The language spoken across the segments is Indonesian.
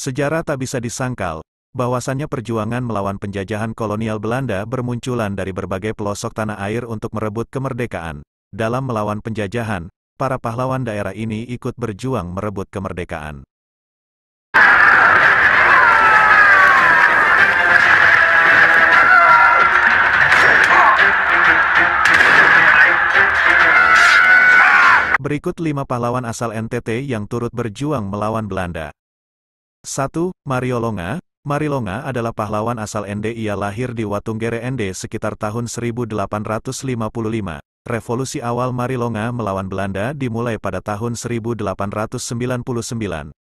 Sejarah tak bisa disangkal, bahwasannya perjuangan melawan penjajahan kolonial Belanda bermunculan dari berbagai pelosok tanah air untuk merebut kemerdekaan. Dalam melawan penjajahan, para pahlawan daerah ini ikut berjuang merebut kemerdekaan. Berikut 5 pahlawan asal NTT yang turut berjuang melawan Belanda. 1. Mariolonga. Marilonga adalah pahlawan asal ND. Ia lahir di Watunggere ND sekitar tahun 1855. Revolusi awal Marilonga melawan Belanda dimulai pada tahun 1899.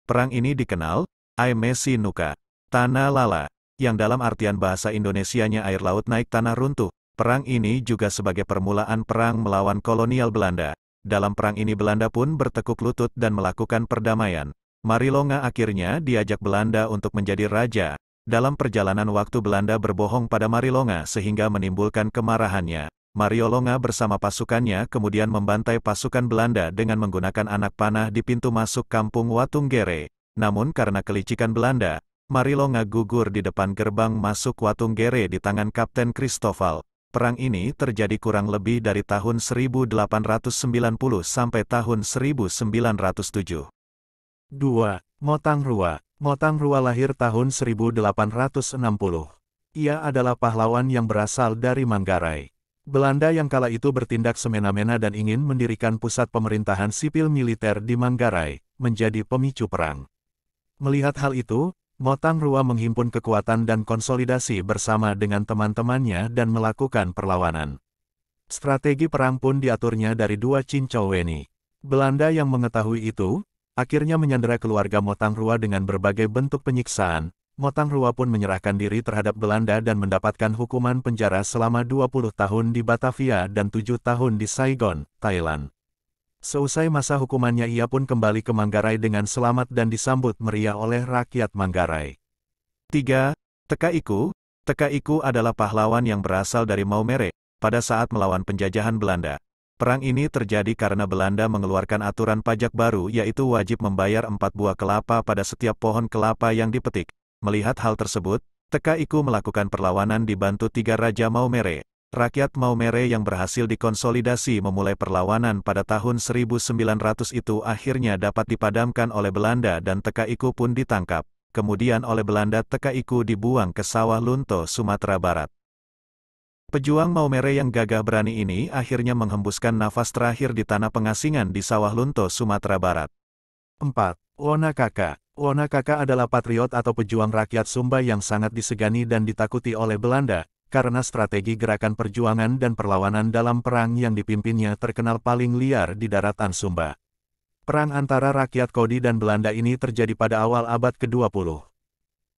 Perang ini dikenal, Ai Mesi Nuka, Tanah Lala, yang dalam artian bahasa Indonesianya air laut naik tanah runtuh. Perang ini juga sebagai permulaan perang melawan kolonial Belanda. Dalam perang ini Belanda pun bertekuk lutut dan melakukan perdamaian. Marilonga akhirnya diajak Belanda untuk menjadi raja. Dalam perjalanan waktu Belanda berbohong pada Marilonga sehingga menimbulkan kemarahannya. Mariolonga bersama pasukannya kemudian membantai pasukan Belanda dengan menggunakan anak panah di pintu masuk kampung Watunggere. Namun karena kelicikan Belanda, Marilonga gugur di depan gerbang masuk Watunggere di tangan Kapten Christoffel. Perang ini terjadi kurang lebih dari tahun 1890 sampai tahun 1907. 2. Motang Rua. Motang Rua lahir tahun 1860. Ia adalah pahlawan yang berasal dari Manggarai. Belanda yang kala itu bertindak semena-mena dan ingin mendirikan pusat pemerintahan sipil militer di Manggarai, menjadi pemicu perang. Melihat hal itu, Motang Rua menghimpun kekuatan dan konsolidasi bersama dengan teman-temannya dan melakukan perlawanan. Strategi perang pun diaturnya dari 2 Cincauweni. Belanda yang mengetahui itu, akhirnya menyandera keluarga Motang Rua dengan berbagai bentuk penyiksaan. Motang Rua pun menyerahkan diri terhadap Belanda dan mendapatkan hukuman penjara selama 20 tahun di Batavia dan 7 tahun di Saigon, Thailand. Seusai masa hukumannya ia pun kembali ke Manggarai dengan selamat dan disambut meriah oleh rakyat Manggarai. 3. Teka Iku. Teka Iku adalah pahlawan yang berasal dari Maumere, pada saat melawan penjajahan Belanda. Perang ini terjadi karena Belanda mengeluarkan aturan pajak baru yaitu wajib membayar 4 buah kelapa pada setiap pohon kelapa yang dipetik. Melihat hal tersebut, Teka Iku melakukan perlawanan dibantu 3 Raja Maumere. Rakyat Maumere yang berhasil dikonsolidasi memulai perlawanan pada tahun 1900 itu akhirnya dapat dipadamkan oleh Belanda dan Teka Iku pun ditangkap. Kemudian oleh Belanda Teka Iku dibuang ke Sawah Lunto, Sumatera Barat. Pejuang Maumere yang gagah berani ini akhirnya menghembuskan nafas terakhir di tanah pengasingan di Sawah Lunto, Sumatera Barat. 4. Wona Kaka. Wona Kaka adalah patriot atau pejuang rakyat Sumba yang sangat disegani dan ditakuti oleh Belanda, karena strategi gerakan perjuangan dan perlawanan dalam perang yang dipimpinnya terkenal paling liar di daratan Sumba. Perang antara rakyat Kodi dan Belanda ini terjadi pada awal abad ke-20.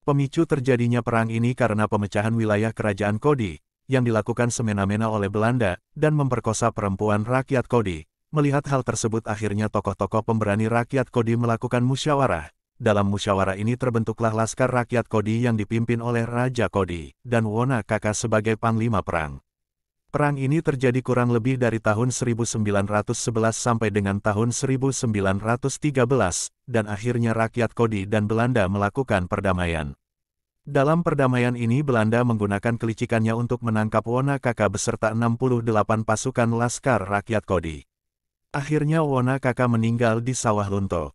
Pemicu terjadinya perang ini karena pemecahan wilayah kerajaan Kodi, yang dilakukan semena-mena oleh Belanda, dan memperkosa perempuan rakyat Kodi. Melihat hal tersebut akhirnya tokoh-tokoh pemberani rakyat Kodi melakukan musyawarah. Dalam musyawarah ini terbentuklah Laskar Rakyat Kodi yang dipimpin oleh Raja Kodi, dan Wona Kaka sebagai panglima perang. Perang ini terjadi kurang lebih dari tahun 1911 sampai dengan tahun 1913, dan akhirnya rakyat Kodi dan Belanda melakukan perdamaian. Dalam perdamaian ini Belanda menggunakan kelicikannya untuk menangkap Wona Kaka beserta 68 pasukan Laskar Rakyat Kodi. Akhirnya Wona Kaka meninggal di Sawah Lunto.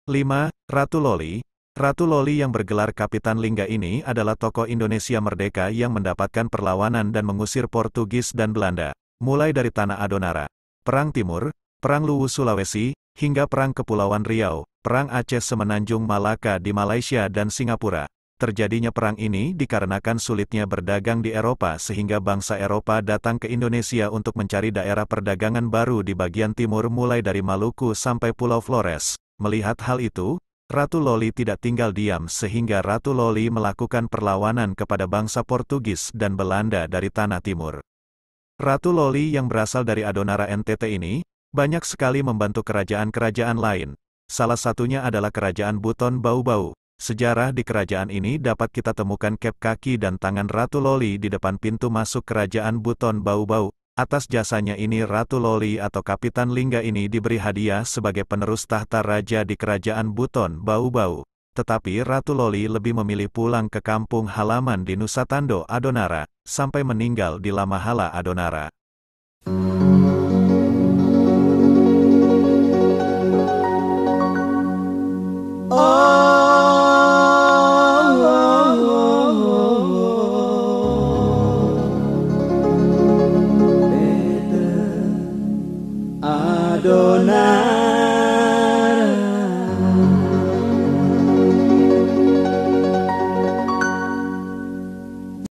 5. Ratu Loli. Ratu Loli yang bergelar Kapitan Lingga ini adalah tokoh Indonesia merdeka yang mendapatkan perlawanan dan mengusir Portugis dan Belanda, mulai dari Tanah Adonara, Perang Timur, Perang Luwu Sulawesi, hingga Perang Kepulauan Riau, Perang Aceh Semenanjung Malaka di Malaysia dan Singapura. Terjadinya perang ini dikarenakan sulitnya berdagang di Eropa sehingga bangsa Eropa datang ke Indonesia untuk mencari daerah perdagangan baru di bagian timur mulai dari Maluku sampai Pulau Flores. Melihat hal itu, Ratu Loli tidak tinggal diam sehingga Ratu Loli melakukan perlawanan kepada bangsa Portugis dan Belanda dari Tanah Timur. Ratu Loli yang berasal dari Adonara NTT ini, banyak sekali membantu kerajaan-kerajaan lain. Salah satunya adalah Kerajaan Buton Bau-Bau. Sejarah di kerajaan ini dapat kita temukan kep kaki dan tangan Ratu Loli di depan pintu masuk Kerajaan Buton Bau-Bau. Atas jasanya ini Ratu Loli atau Kapitan Lingga ini diberi hadiah sebagai penerus tahta raja di Kerajaan Buton Bau-Bau. tetapi Ratu Loli lebih memilih pulang ke kampung halaman di Nusa Tando, Adonara, sampai meninggal di Lamahala, Adonara. Adonai.